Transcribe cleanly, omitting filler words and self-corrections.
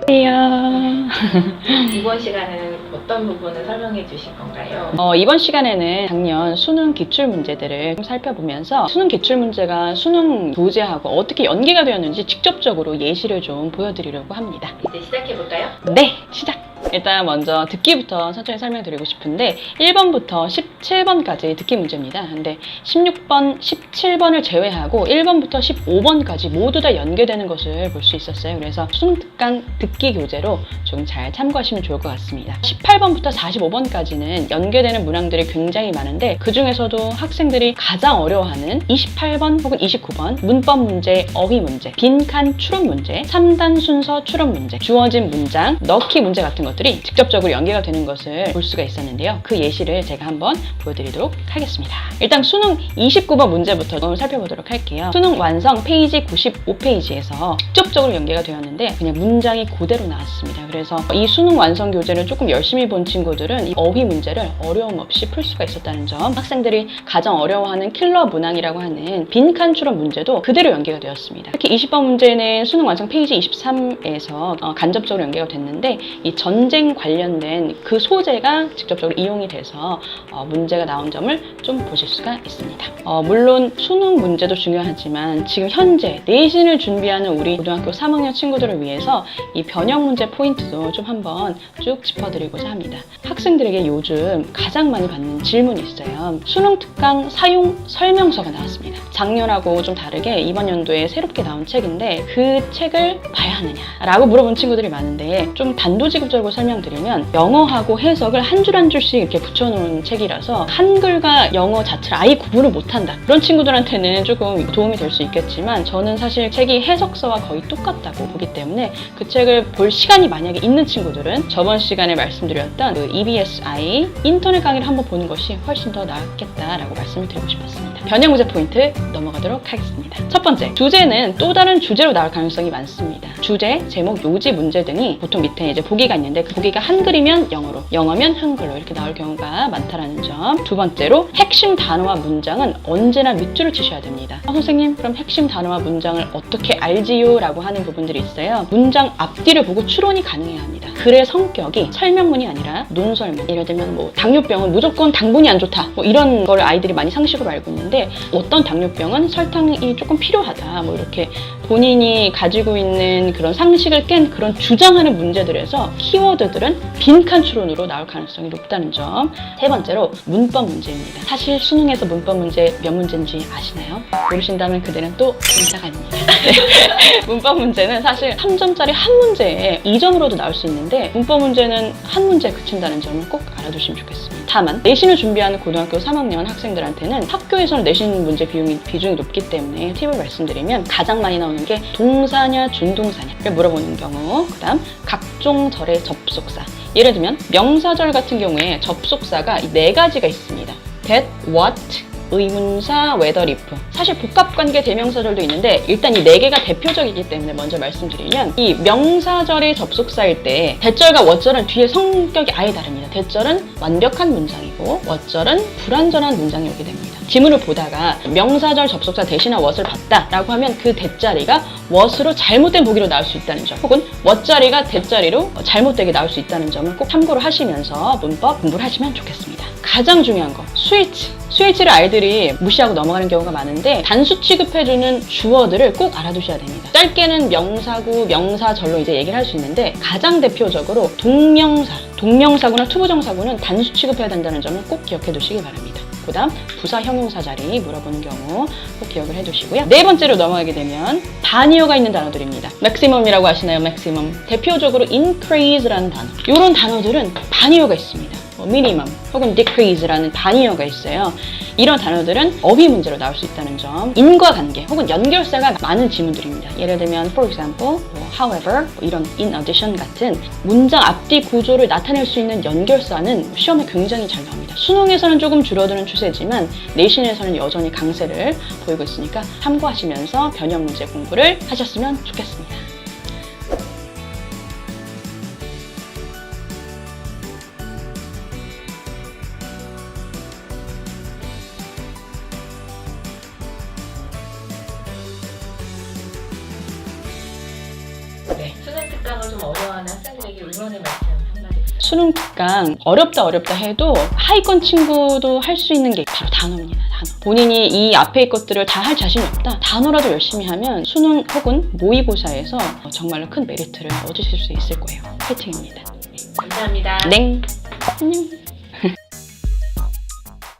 안녕하세요. 이번 시간은 어떤 부분을 설명해 주실 건가요? 이번 시간에는 작년 수능 기출 문제들을 좀 살펴보면서 수능 기출 문제가 수능 교재하고 어떻게 연계가 되었는지 직접적으로 예시를 좀 보여드리려고 합니다. 이제 시작해 볼까요? 네, 시작! 일단 먼저 듣기부터 천천히 설명드리고 싶은데 1번부터 17번까지 듣기 문제입니다. 근데 16번, 17번을 제외하고 1번부터 15번까지 모두 다 연계되는 것을 볼 수 있었어요. 그래서 수능 특강 듣기 교재로 좀 잘 참고하시면 좋을 것 같습니다. 18번부터 45번까지는 연계되는 문항들이 굉장히 많은데 그 중에서도 학생들이 가장 어려워하는 28번 혹은 29번 문법 문제, 어휘 문제, 빈칸 추론 문제, 3단 순서 추론 문제, 주어진 문장, 넣기 문제 같은 것들이 직접적으로 연계가 되는 것을 볼 수가 있었는데요. 그 예시를 제가 한번 보여드리도록 하겠습니다. 일단 수능 29번 문제부터 살펴보도록 할게요. 수능 완성 페이지 95페이지에서 직접적으로 연계가 되었는데 그냥 문장이 그대로 나왔습니다. 그래서 이 수능 완성 교재를 조금 열심히 본 친구들은 이 어휘 문제를 어려움 없이 풀 수가 있었다는 점, 학생들이 가장 어려워하는 킬러 문항이라고 하는 빈칸 추론 문제도 그대로 연계가 되었습니다. 특히 20번 문제는 수능 완성 페이지 23에서 간접적으로 연계가 됐는데 이 전쟁 관련된 그 소재가 직접적으로 이용이 돼서 문제가 나온 점을 좀 보실 수가 있습니다. 물론 수능 문제도 중요하지만 지금 현재 내신을 준비하는 우리 고등학교 3학년 친구들을 위해서 이 변형 문제 포인트도 좀 한번 쭉 짚어드리고자 합니다. 학생들에게 요즘 가장 많이 받는 질문이 있어요. 수능 특강 사용 설명서가 나왔습니다. 작년하고 좀 다르게 이번 연도에 새롭게 나온 책인데 그 책을 봐야 하느냐라고 물어본 친구들이 많은데 좀 단도직입적으로 설명드리면 영어하고 해석을 한 줄 한 줄씩 이렇게 붙여놓은 책이라서 한글과 영어 자체를 아예 구분을 못한다. 그런 친구들한테는 조금 도움이 될 수 있겠지만 저는 사실 책이 해석서와 거의 똑같다고 보기 때문에 그 책을 볼 시간이 만약에 있는 친구들은 저번 시간에 말씀드렸던 그 EBSI 인터넷 강의를 한번 보는 것이 훨씬 더 낫겠다라고 말씀을 드리고 싶었습니다. 변형 문제 포인트 넘어가도록 하겠습니다. 첫 번째, 주제는 또 다른 주제로 나올 가능성이 많습니다. 주제, 제목, 요지, 문제 등이 보통 밑에 이제 보기가 있는데 그 보기가 한글이면 영어로, 영어면 한글로 이렇게 나올 경우가 많다라는 점. 두 번째로, 핵심 단어와 문장은 언제나 밑줄을 치셔야 됩니다. 선생님, 그럼 핵심 단어와 문장을 어떻게 알지요? 라고 하는 부분들이 있어요. 문장 앞뒤를 보고 추론이 가능해야 합니다. 글의 성격이 설명문이 아니라 논설문. 예를 들면 뭐 당뇨병은 무조건 당분이 안 좋다. 뭐 이런 걸 아이들이 많이 상식으로 알고 있는데 어떤 당뇨병은 설탕이 조금 필요하다. 뭐 이렇게 본인이 가지고 있는 그런 상식을 깬 그런 주장하는 문제들에서 키워드들은 빈칸 추론으로 나올 가능성이 높다는 점. 세 번째로 문법 문제입니다. 사실 수능에서 문법 문제 몇 문제인지 아시나요? 모르신다면 그대는 또 진짜가 아닙니다. 문법 문제는 사실 3점짜리 한 문제에 2점으로도 나올 수 있는데 문법 문제는 한 문제에 그친다는 점을 꼭 알아두시면 좋겠습니다. 다만 내신을 준비하는 고등학교 3학년 학생들한테는 학교에서는 내신 문제 비중이 높기 때문에 팁을 말씀드리면 가장 많이 나오는 게 동사냐 준동사냐를 물어보는 경우, 그 다음 각종 절의 접속사. 예를 들면 명사절 같은 경우에 접속사가 이 네 가지가 있습니다. that, what, 의문사, whether, if. 사실 복합관계 대명사절도 있는데 일단 이 네 개가 대표적이기 때문에 먼저 말씀드리면 이 명사절의 접속사일 때 대절과 what절은 뒤에 성격이 아예 다릅니다. 대절은 완벽한 문장이고 what절은 불완전한 문장이 오게 됩니다. 지문을 보다가 명사절 접속사 대신한 what을 봤다라고 하면 그 대자리가 what으로 잘못된 보기로 나올 수 있다는 점, 혹은 what자리가 대자리로 잘못되게 나올 수 있다는 점을 꼭 참고를 하시면서 문법 공부를 하시면 좋겠습니다. 가장 중요한 거, 스위치를 아이들이 무시하고 넘어가는 경우가 많은데 단수 취급해주는 주어들을 꼭 알아두셔야 됩니다. 짧게는 명사구, 명사절로 이제 얘기를 할 수 있는데 가장 대표적으로 동명사구나 투부정사구는 단수 취급해야 된다는 점을 꼭 기억해 두시기 바랍니다. 그 다음 부사 형용사 자리 물어보는 경우 꼭 기억을 해두시고요. 네 번째로 넘어가게 되면 단위어가 있는 단어들입니다. maximum이라고 하시나요? maximum. 대표적으로 increase라는 단어. 이런 단어들은 단위어가 있습니다. minimum 혹은 decrease라는 단위어가 있어요. 이런 단어들은 어휘 문제로 나올 수 있다는 점. 인과관계 혹은 연결사가 많은 지문들입니다. 예를 들면 for example, however, 이런 in addition 같은 문장 앞뒤 구조를 나타낼 수 있는 연결사는 시험에 굉장히 잘 나옵니다. 수능에서는 조금 줄어드는 추세지만 내신에서는 여전히 강세를 보이고 있으니까 참고하시면서 변형 문제 공부를 하셨으면 좋겠습니다. 수능 특강을 좀 어려워하는 응원의 말씀 한마디. 수능 특강 어렵다 해도 하위권 친구도 할 수 있는 게 바로 단어입니다. 단어. 본인이 이 앞에 것들을 다 할 자신이 없다. 단어라도 열심히 하면 수능 혹은 모의고사에서 정말로 큰 메리트를 얻으실 수 있을 거예요. 파이팅입니다. 감사합니다. 네. 안녕.